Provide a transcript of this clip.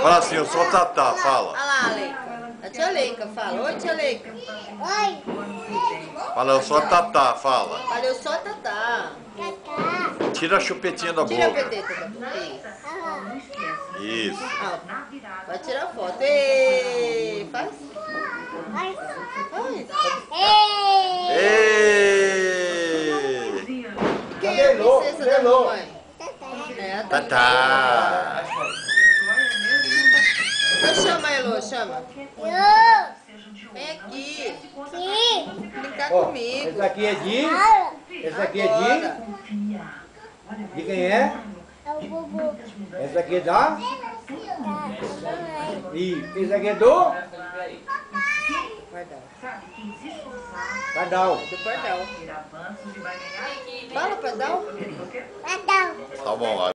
Fala assim, eu sou a Tatá, fala. Olha lá, Leica. A tia Leica fala. Oi, tia Leica. Oi. Fala, eu sou a Tatá, fala. Fala, eu sou a Tatá. Tatá. Tira a chupetinha da Tira a boca. peteta da boca. Isso. Ah, vai tirar foto. Ei, faz. Oi. Faz. Ei. Ei! Quem é a princesa da mamãe? Tatá. É a Tatá. Tatá! Então chama a Elô, chama. Eu. Vem aqui. Sim. Brincar Ó, comigo. esse aqui é de... Fala. Esse aqui é Agora. de quem é? É o Bubu. Esse aqui é da... Tá. E esse aqui é do... Pardal. Pardal. Do Pardal. Fala, Pardal. Tatá. Tá bom,